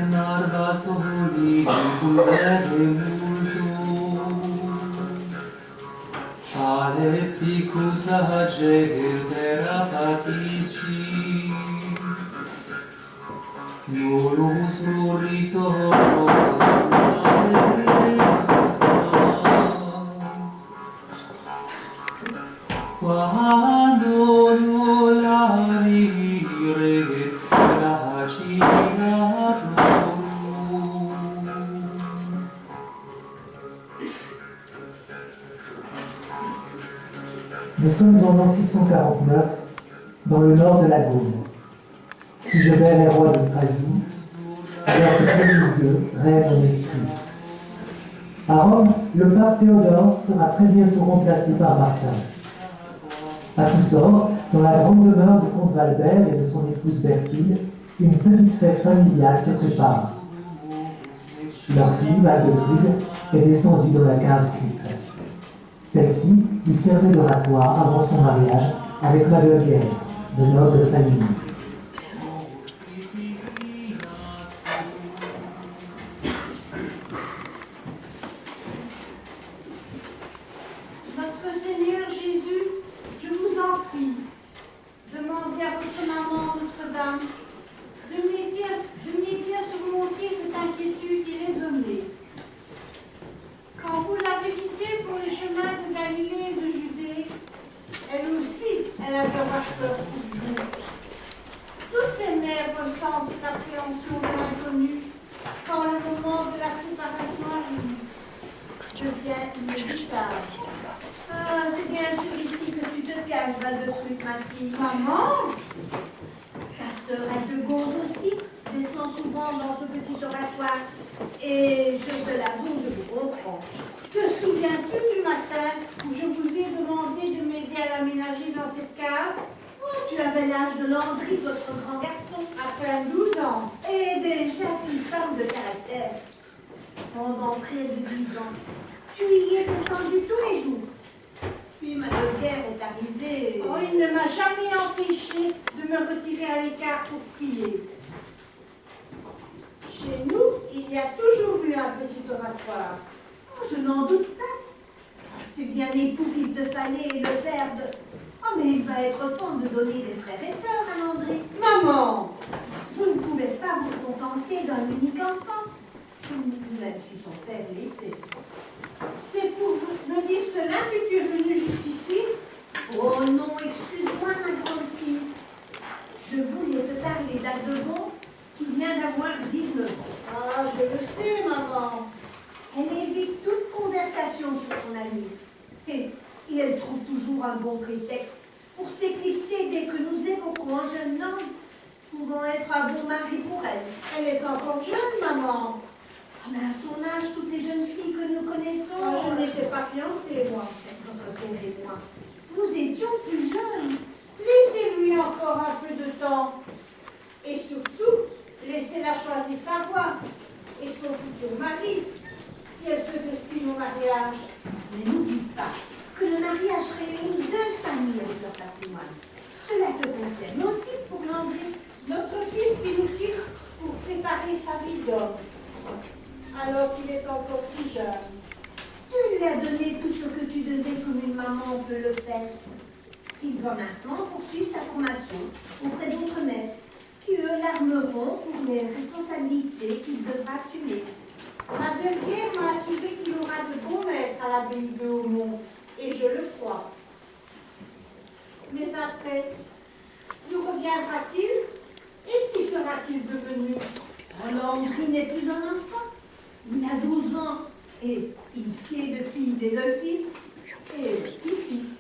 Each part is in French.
narva soli pulvere multo, alexicus agera patisci, nulus muris quando volari la cina. Nous sommes en l'an 649, dans le nord de la Gaule. Sigebert est roi d'Austrasie, alors que Clovis II règne en Estrie. À Rome, le pape Théodore sera très bientôt remplacé par Martin. À Coussor, dans la grande demeure du comte Valbert et de son épouse Berthilde, une petite fête familiale se prépare. Leur fille, Malgetrude, est descendue dans la cave crypte. Celle-ci lui servait d'oratoire avant son mariage avec Madeguerre, de noble famille. Notre Seigneur Jésus, je vous en prie, demandez à votre maman Notre-Dame de m'aider à surmonter cette inquiétude irraisonnée. Quand vous l'avez quittée pour les chemins de Galilée et de Judée, elle aussi, elle avait peur pour vous. Toutes les mères ressentent cette appréhension de l'inconnu quand le moment de la séparation arrive. Devient inévitable. Ah, c'est bien sûr ici que tu te caches, Malgetrude, ma fille. Maman, Ta sœur Aldegonde aussi descend souvent dans ce petit oratoire. Et je te l'avoue, je vous comprends. te souviens-tu du matin où je vous ai demandé de m'aider à l'aménager dans cette cave? Oh, tu avais l'âge de Landry, votre grand garçon. À peine 12 ans. Et déjà si femme de caractère. Pendant près de 10 ans, tu y es descendu tous les jours. Puis Madeguerre est arrivée. Oh, il ne m'a jamais empêché de me retirer à l'écart pour prier. Chez nous, il y a toujours eu un petit oratoire. Oh, je n'en doute pas. Oh, c'est bien l'époux qu'il te fallait et le père de... Oh, mais il va être temps de donner des frères et sœurs à Landry. Maman, Vous ne pouvez pas vous contenter d'un unique enfant, même si son père l'était. c'est pour me dire cela que tu es venue jusqu'ici? Oh non, excuse-moi, ma grande fille. Je voulais te parler d'Aldebon, qui vient d'avoir 19 ans. Ah, je le sais, maman. Elle évite toute conversation sur son ami. Et elle trouve toujours un bon prétexte pour s'éclipser dès que nous évoquons un jeune homme pouvant être un bon mari pour elle. Elle est encore jeune, maman. Mais à son âge, toutes les jeunes filles que nous connaissons... Ah, je n'étais pas fiancée, moi. Votre père et moi, nous étions plus jeunes. Laissez-lui encore un peu de temps. Et surtout, laissez-la choisir sa voie et son futur mari, si elle se destine au mariage. Mais n'oublie pas que le mariage réunit deux familles avec leur patrimoine. Cela te concerne aussi pour Landry. Notre fils qui nous quitte pour préparer sa vie d'homme, alors qu'il est encore si jeune. Tu lui as donné tout ce que tu devais comme une maman peut le faire. Il doit maintenant poursuivre sa formation auprès d'autres maîtres qui, eux, l'armeront pour les responsabilités qu'il devra assumer. Madeguerre m'a assuré qu'il aura de bons maîtres à l'abbaye de Haumont, et je le crois. Mais après, nous reviendra-t-il? Et qui sera-t-il devenu? Landry n'est plus un enfant. Il a 12 ans et il sait depuis des deux fils et petit-fils.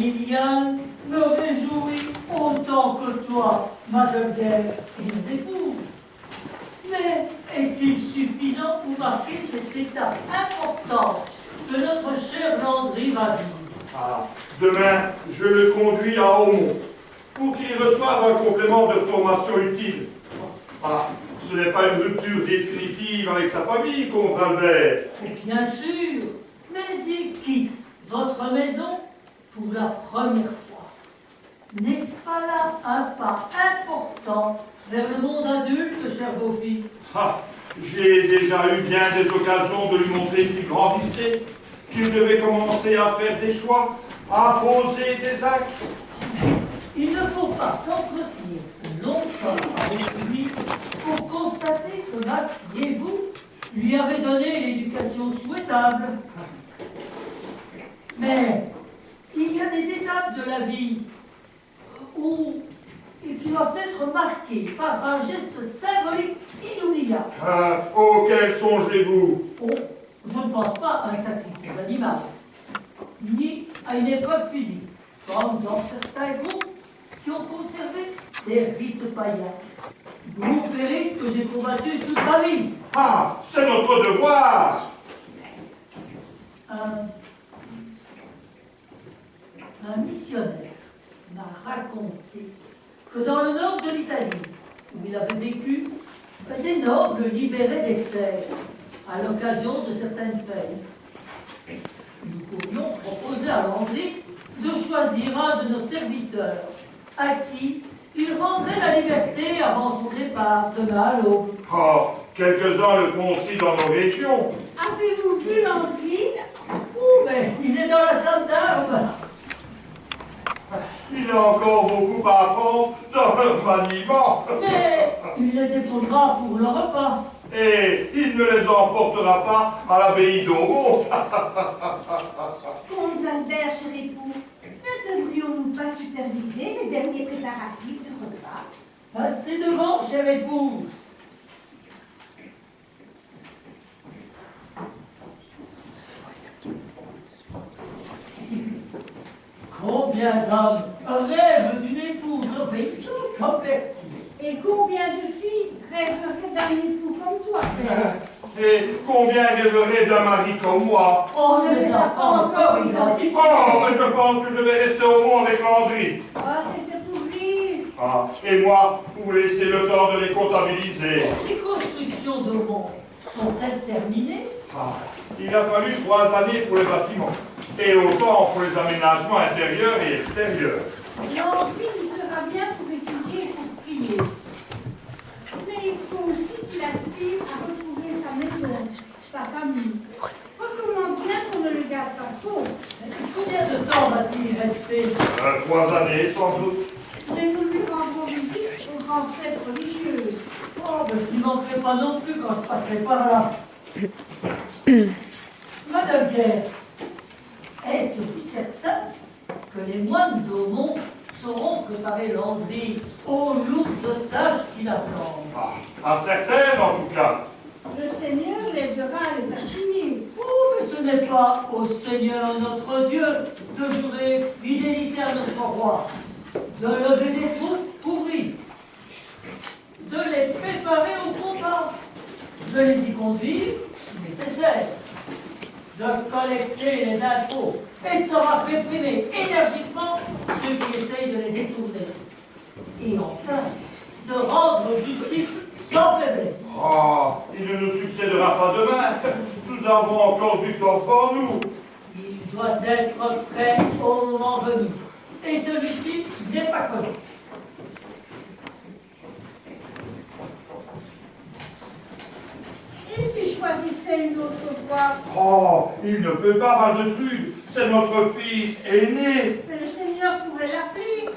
familiale me réjouit autant que toi, Mademoiselle et nos épouses. Mais est-il suffisant pour marquer cette étape importante de notre cher Landry Raville? Ah, demain, je le conduis à Aumont pour qu'il reçoive un complément de formation utile. Ah, ce n'est pas une rupture définitive avec sa famille, comte Albert. Bien sûr, mais il quitte votre maison pour la première fois. N'est-ce pas là un pas important vers le monde adulte, cher beau-fils? Ah, j'ai déjà eu bien des occasions de lui montrer qu'il grandissait, qu'il devait commencer à faire des choix, à poser des actes. Il ne faut pas s'entretenir longtemps avec lui pour constater que ma fille-vous lui avait donné l'éducation souhaitable. Mais il y a des étapes de la vie qui doivent être marquées par un geste symbolique inoubliable. Auquel songez-vous? Oh, je ne pense pas à un sacrifice animal, ni à une épreuve physique, comme dans certains groupes qui ont conservé des rites païens. Groupe et rites que j'ai combattus toute ma vie. Ah, c'est notre devoir! Un missionnaire m'a raconté que dans le nord de l'Italie, où il avait vécu, des nobles libéraient des serfs à l'occasion de certaines fêtes. Nous pourrions proposer à Landry de choisir un de nos serviteurs à qui il rendrait la liberté avant son départ demain à l'aube. Oh, quelques-uns le font aussi dans nos régions. Avez-vous vu Landry? Oh, mais il est dans la salle d'armes. Il a encore beaucoup à apprendre dans leur maniement. Mais il les déposera pour le repas. Et il ne les emportera pas à l'abbaye d'Aumont. Comte Albert, cher époux, ne devrions-nous pas superviser les derniers préparatifs de repas? Passez devant, chère épouse. Combien d'hommes rêvent d'une épouse obéissante comme Bertie? Et combien de filles rêveraient d'un époux comme toi, père? Et combien rêverait d'un mari comme moi? On ne les a pas encore identifiés. Oh, mais je pense que je vais rester au monde avec Landry. Ah, c'était pour rire. Ah, et moi, vous me laissez le temps de les comptabiliser. Les constructions de Mont sont-elles terminées? Ah, il a fallu 3 années pour les bâtiments. Et autant pour les aménagements intérieurs et extérieurs. Landry sera bien pour étudier et pour prier. Mais il faut aussi qu'il aspire à retrouver sa maison, sa famille. Recommande bien qu'on ne le garde pas trop. Combien de temps va-t-il rester? 3 années, sans doute. Mais nous lui rendrons visite aux grandes fêtes religieuses. Oh, mais je n'y manquerai pas non plus quand je passerai par là. Madame Guerre, êtes-vous certain que les moines d'Aumont sauront préparer Landry aux lourdes tâches qui l'attendent? À certaines, en tout cas. Le Seigneur l'aidera à les assumer. Oh, mais ce n'est pas au Seigneur notre Dieu de jurer fidélité à notre roi, de lever des troupes pour lui, de les préparer au combat, de les y conduire si nécessaire, de collecter les impôts et de savoir réprimer énergiquement ceux qui essayent de les détourner. Et enfin, de rendre justice sans faiblesse. Oh, il ne nous succédera pas demain. Nous avons encore du temps devant nous. Il doit être prêt au moment venu. Et celui-ci n'est pas connu. Et s'il choisissait une autre voie? Oh, il ne peut pas, Valdetrud. C'est notre fils aîné. Mais le Seigneur pourrait l'appeler.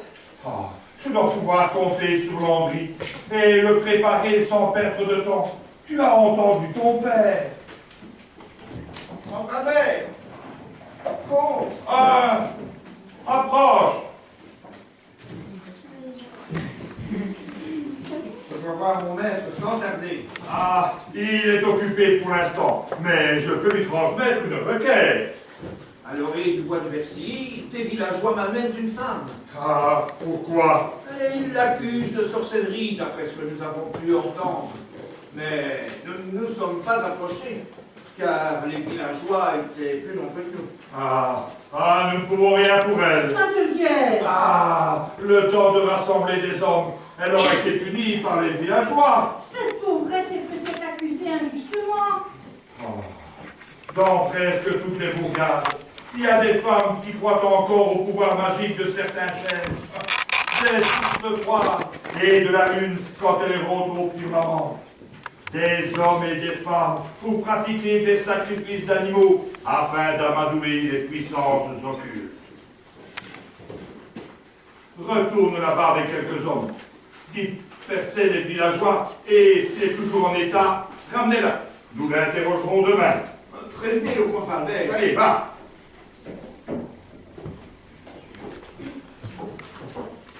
Oh, je dois pouvoir compter sur Landry et le préparer sans perdre de temps. Tu as entendu ton père. Mon frère, compte. Approche. Je dois voir mon maître sans tarder. Ah, il est occupé pour l'instant, mais je peux lui transmettre une requête. À l'orée du bois de Bercy, tes villageois malmènent une femme. Ah, pourquoi? Et ils l'accusent de sorcellerie, d'après ce que nous avons pu entendre. Mais nous ne nous sommes pas approchés, car les villageois étaient plus nombreux que nous. Nous ne pouvons rien pour elle. Pas de guerre. Le temps de rassembler des hommes, elle aurait été punie par les villageois. Cette pauvresse est peut-être accusée injustement. Dans presque toutes les bourgades, il y a des femmes qui croient encore au pouvoir magique de certains chênes. Des sources froides et de la lune quand elles rôdent au firmament. Des hommes et des femmes pour pratiquer des sacrifices d'animaux afin d'amadouer les puissances occultes. Retourne là-bas avec quelques hommes. Dispersez les villageois et s'il est toujours en état, ramenez-la. Nous l'interrogerons demain. Prévenez le comte Valbert. Allez, va.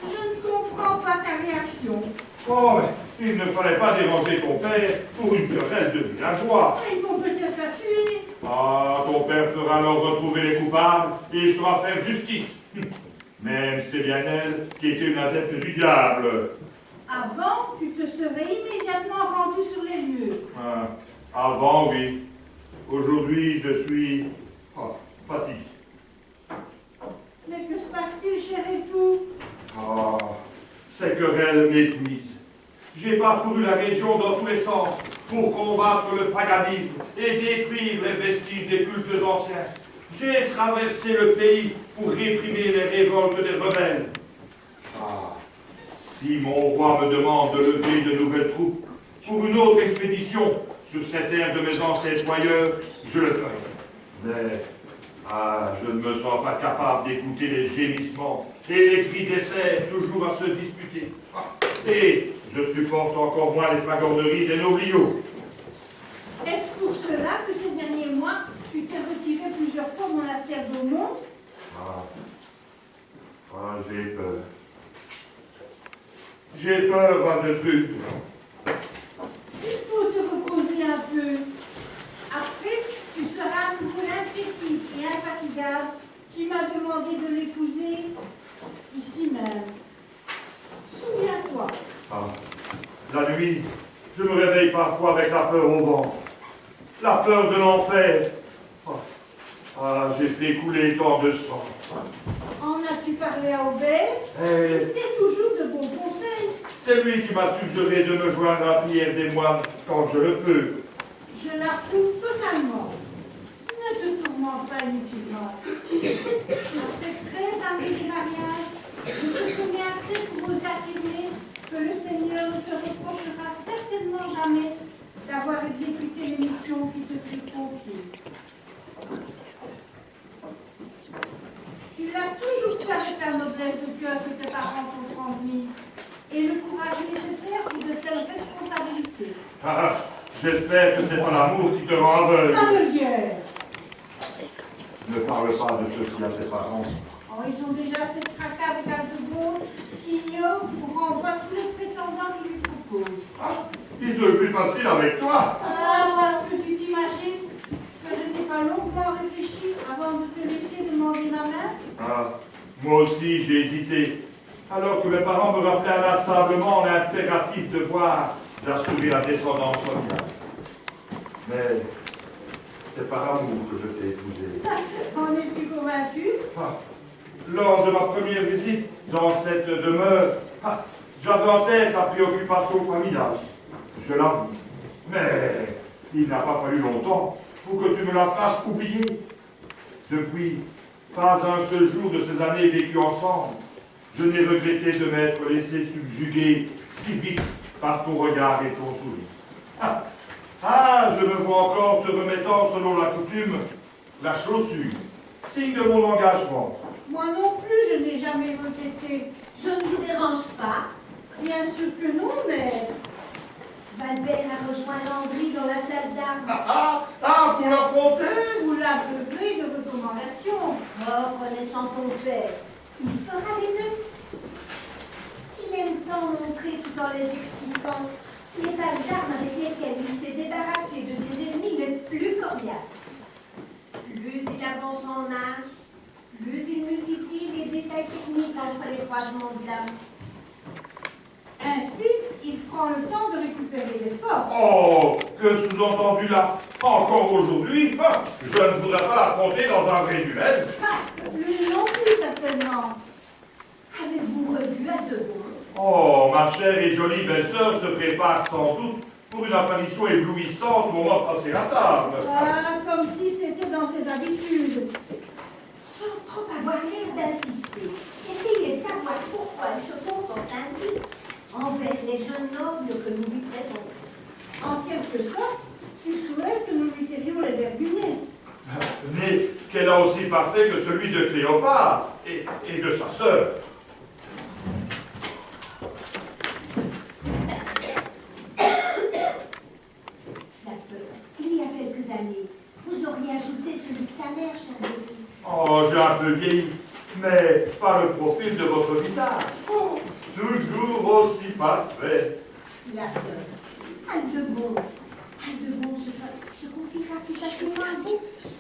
Je ne comprends pas ta réaction. Oh, mais il ne fallait pas déranger ton père pour une querelle de villageois. Ils vont peut-être la tuer. Ton père fera alors retrouver les coupables et il saura faire justice. Même c'est bien elle qui était une adepte du diable. Avant, tu te serais immédiatement rendu sur les lieux. Avant, oui. Aujourd'hui, je suis fatigué. Mais que se passe-t-il, cher époux? Ces querelles m'épuisent. J'ai parcouru la région dans tous les sens pour combattre le paganisme et détruire les vestiges des cultes anciens. J'ai traversé le pays pour réprimer les révoltes des rebelles. Si mon roi me demande de lever de nouvelles troupes pour une autre expédition sur cette terre de mes anciens soyeurs, je le ferai. Mais je ne me sens pas capable d'écouter les gémissements et les cris des cerfs toujours à se disputer. Et je supporte encore moins les flagorneries des nobliaux. Est-ce pour cela que ces derniers mois, tu t'es retiré plusieurs fois au monastère d'Aumont? J'ai peur. J'ai peur, Vandetrud. Il faut te reposer un peu. Après, tu seras un nouveau intrépide et infatigable qui m'a demandé de l'épouser ici même. Souviens-toi. La nuit, je me réveille parfois avec la peur au ventre. La peur de l'enfer. J'ai fait couler tant de sang. En as-tu parlé à Aubert? Il t'est toujours de bons conseils. C'est lui qui m'a suggéré de me joindre à la prière des moines quand je le peux. Je l'approuve totalement. Ne te tourmente pas inutilement. Après 13 années de mariage, je te connais assez pour oser affirmer que le Seigneur ne te reprochera certainement jamais d'avoir exécuté les missions qui te furent confiées. Tu l'as toujours fait avec la noblesse de cœur que tes parents t'ont transmise et le courage nécessaire pour de telles responsabilités. J'espère que c'est pas l'amour qui te rend aveugle. Pas de guerre. Ne parle pas de ceci à tes parents. Ils ont déjà assez de tracas avec Aldebon qui ignore ou renvoie tous les prétendants qui lui proposent. Ils sont plus facile avec toi. Parce que tu t'imagines que je n'ai pas longuement réfléchi avant de te laisser demander ma main? Moi aussi j'ai hésité. Alors que mes parents me rappelaient inlassablement l'impératif devoir d'assurer la descendance familiale. Mais c'est par amour que je t'ai épousé. En es-tu convaincu? Lors de ma première visite dans cette demeure, j'avais en tête la préoccupation familiale. Je l'avoue. Mais il n'a pas fallu longtemps pour que tu me la fasses oublier. Depuis, pas un seul jour de ces années vécues ensemble, je n'ai regretté de m'être laissé subjuguer si vite par ton regard et ton sourire. Je me vois encore te remettant, selon la coutume, la chaussure, signe de mon engagement. Moi non plus, je n'ai jamais regretté. Je ne vous dérange pas. Bien sûr que non, mais... Valbert a rejoint Landry dans la salle d'armes. Pour l'affronter? Vous l'aveuglez de recommandations. Connaissant ton père, il fera les deux. Il aime tant montrer tout en les expliquant les bases d'armes avec lesquelles il s'est débarrassé de ses ennemis les plus coriaces. Plus il il avance en âge, plus il multiplie les détails techniques entre les croisements de l'âme. Ainsi, il prend le temps de récupérer les forces. Oh, que sous-entendu là, encore aujourd'hui, je ne voudrais pas l'affronter dans un vrai duel. Lui non plus, certainement. Avez-vous revu à deux bons? Oh, ma chère et jolie belle-sœur se prépare sans doute pour une apparition éblouissante au moment de passer la table. Ah, comme si c'était dans ses habitudes. Sans trop avoir l'air d'insister, essayez de savoir pourquoi il se comporte ainsi envers les jeunes nobles que nous lui présentons. En quelque sorte, tu souhaites que nous lui tirions les verres du nez. Né qu'elle a aussi parfait que celui de Cléopâtre et de sa sœur. Il y a quelques années, vous auriez ajouté celui de sa mère, cher Bélis. Oh, j'ai un peu vieilli, mais pas le profil de votre visage. Oh, Toujours aussi parfait. flatteur. Aldebon se confiera plus facilement à vous.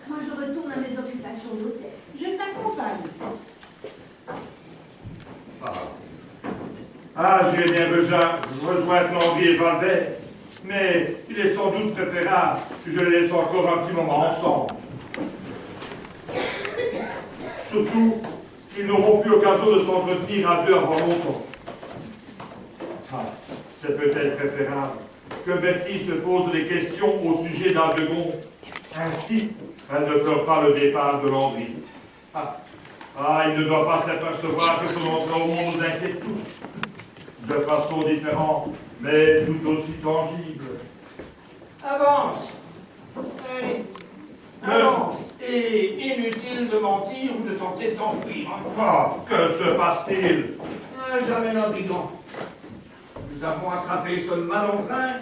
Moi, je retourne à mes occupations d'hôtesse. Je t'accompagne. J'ai bien rejoint Landry et Valbert, mais il est sans doute préférable que je les laisse encore un petit moment ensemble. Surtout qu'ils n'auront plus l'occasion de s'entretenir à deux avant longtemps. C'est peut-être préférable que Bertie se pose des questions au sujet d'Aldegonde. Ainsi, elle ne pleure pas le départ de Landry. Il ne doit pas s'apercevoir que son entrée au monde nous inquiète tous. De façon différente, mais tout aussi tangible. Avance. Allez, avance. Et inutile de mentir ou de tenter de t'enfuir. Que se passe-t-il? Jamais l'indulgent. Nous avons attrapé ce malandrin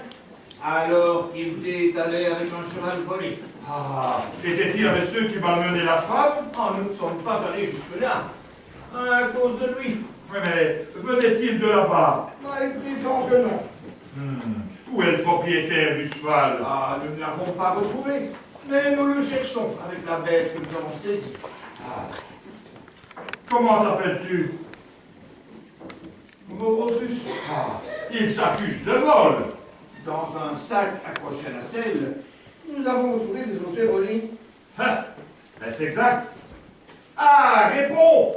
alors qu'il était allé avec un cheval volé. Était-il avec ceux qui malmenaient la femme? Nous ne sommes pas allés jusque-là. À cause de lui. Oui, mais venait-il de là-bas? Il prétend que non. Où est le propriétaire du cheval? Nous ne l'avons pas retrouvé. Mais nous le cherchons avec la bête que nous avons saisie. Comment t'appelles-tu? Morosus. Il t'accuse de vol. Dans un sac accroché à la selle, nous avons retrouvé des objets volés. Est-ce exact? Réponds!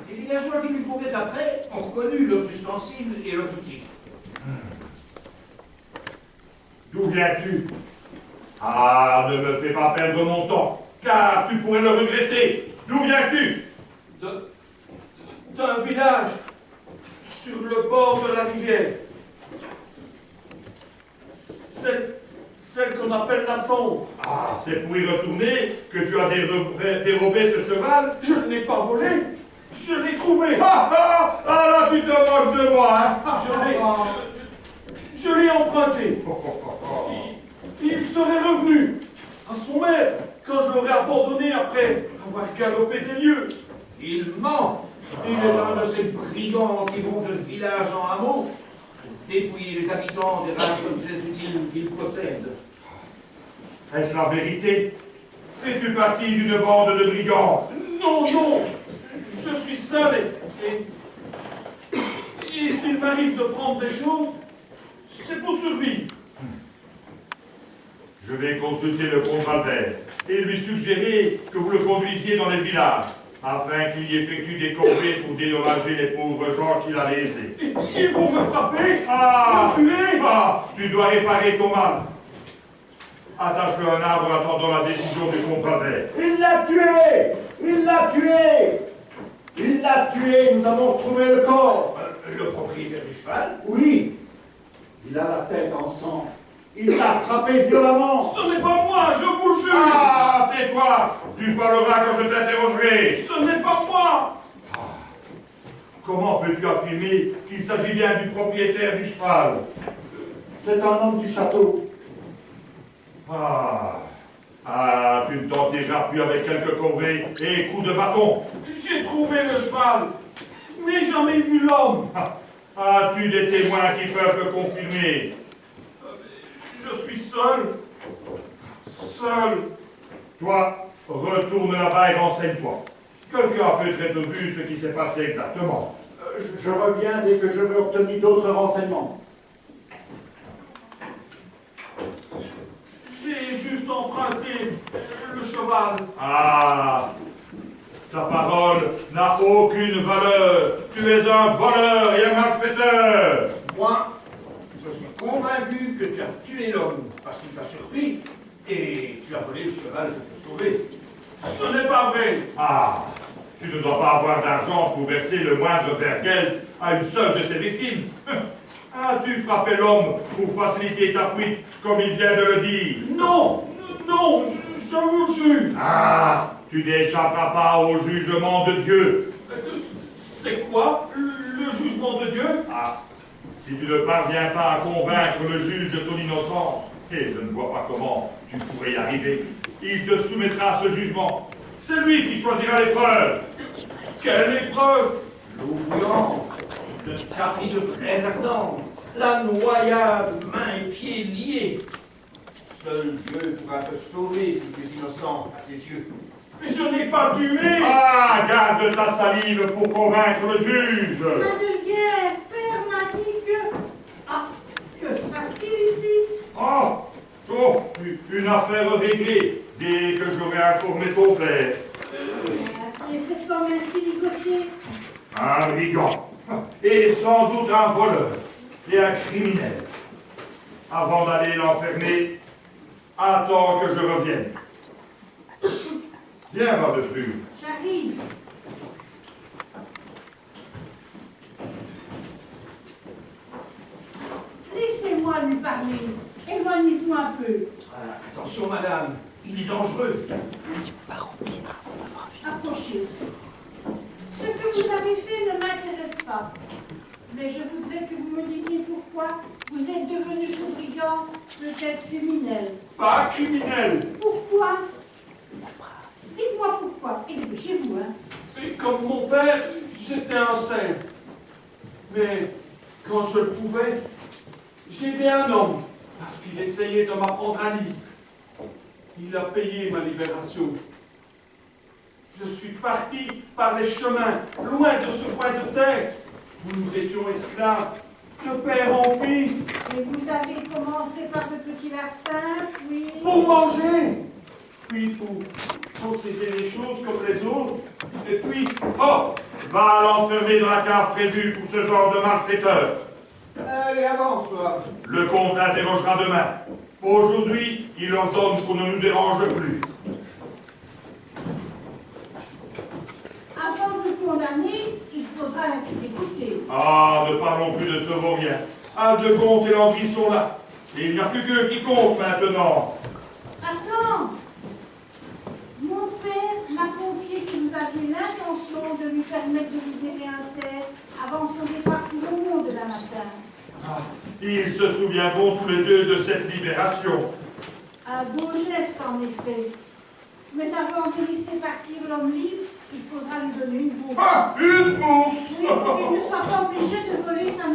Les villageois qui nous couraient après ont reconnu leurs ustensiles et leurs outils. D'où viens-tu? Ne me fais pas perdre mon temps, car tu pourrais le regretter. D'où viens-tu? D'un village, sur le bord de la rivière. Celle qu'on appelle la Sonde. C'est pour y retourner que tu as dérobé ce cheval? Je ne l'ai pas volé, je l'ai trouvé. Là tu te moques de moi, hein? Je l'ai emprunté. Il serait revenu à son maître quand je l'aurais abandonné après avoir galopé des lieux. Il ment. Il est un de ces brigands qui vont de village en hameau pour dépouiller les habitants des rares objets utiles qu'ils possèdent. Est-ce la vérité? Fais-tu partie d'une bande de brigands? Non, je suis seul et s'il m'arrive de prendre des choses, c'est pour survivre. Je vais consulter le comte Albert et lui suggérer que vous le conduisiez dans les villages, afin qu'il y effectue des corvées pour dédommager les pauvres gens qu'il a lésés. Ils vont me frapper, me tuer. Tu dois réparer ton mal. Attache-le à un arbre en attendant la décision du comte Albert. Il l'a tué! Il l'a tué! Il l'a tué! Nous avons retrouvé le corps! Le propriétaire du cheval? Oui! Il a la tête en sang. Il l'a frappé violemment! Ce n'est pas moi, je vous jure! Tais-toi! Tu parleras quand je t'interrogerai! Ce n'est pas moi! Comment peux-tu affirmer qu'il s'agit bien du propriétaire du cheval? C'est un homme du château. Tu ne t'en tireras plus avec quelques corvées et coups de bâton. J'ai trouvé le cheval, mais jamais vu l'homme. As-tu des témoins qui peuvent le confirmer? Je suis seul. Toi, retourne là-bas et renseigne-toi. Quelqu'un a peut-être vu ce qui s'est passé exactement. Je reviens dès que j'aurai obtenu d'autres renseignements. J'ai juste emprunté le cheval. Ah, ta parole n'a aucune valeur. Tu es un voleur et un malfaiteur. Moi, je suis convaincu que tu as tué l'homme parce qu'il t'a surpris et tu as volé le cheval pour te sauver. Ce n'est pas vrai. Ah, tu ne dois pas avoir d'argent pour verser le moindre vergel à une seule de tes victimes. As-tu frappé l'homme pour faciliter ta fuite, comme il vient de le dire? Non, non, je vous jure. Ah, tu n'échapperas pas au jugement de Dieu. C'est quoi le jugement de Dieu? Ah, si tu ne parviens pas à convaincre le juge de ton innocence, et je ne vois pas comment tu pourrais y arriver, il te soumettra à ce jugement. C'est lui qui choisira l'épreuve. Quelle épreuve? L'audience, le tapis de braise ardente, la noyade, mains et pieds liés. Seul Dieu pourra te sauver si tu es innocent à ses yeux. Mais je n'ai pas tué. Ah, garde ta salive pour convaincre le juge. Madeleine, père m'a dit que... Ah, que se passe-t-il ici? Oh, une affaire réglée, dès que j'aurai informé ton père. Et cet homme ainsi ligoté? Un brigand, et sans doute un voleur, et un criminel. Avant d'aller l'enfermer, attends que je revienne. Viens voir de plus. J'arrive. Laissez-moi lui parler. Éloignez-vous un peu. Ah, attention, madame, il est dangereux. Approchez. Ce que vous avez fait ne m'intéresse pas. Mais je voudrais que vous me disiez pourquoi vous êtes devenu ce brigand, peut-être criminel. Pas criminel. Pourquoi? Dites-moi pourquoi. Et dépêchez-vous, hein. Et comme mon père, j'étais un saint. Mais quand je le pouvais, j'aidais un homme parce qu'il essayait de m'apprendre à lire. Il a payé ma libération. Je suis parti par les chemins, loin de ce coin de terre où nous étions esclaves, de père en fils. Et vous avez commencé par de petits larcins, puis... Pour manger, puis pour posséder les choses comme les autres, et puis... Oh, va l'enfermer dans la cave prévue pour ce genre de malfaiteur. Allez, avance-toi. Le comte l'interrogera demain. Aujourd'hui, il ordonne qu'on ne nous dérange plus. Avant de vous condamner, il faudra écouter. Ah, ne parlons plus de ce vaurien. Aldecomte et Landry sont là. Et il n'y a plus qu'eux qui comptent maintenant. Attends! Mon père m'a confié que vous aviez l'intention de lui permettre de libérer un cerf avant son départ pour le monde demain matin. Ah, ils se souviendront tous les deux de cette libération. Un beau geste, en effet. Mais avant de laisser partir l'homme libre, il faudra lui donner une bourse. Ah, une bourse! Et qu'il ne soit pas obligé de voler sa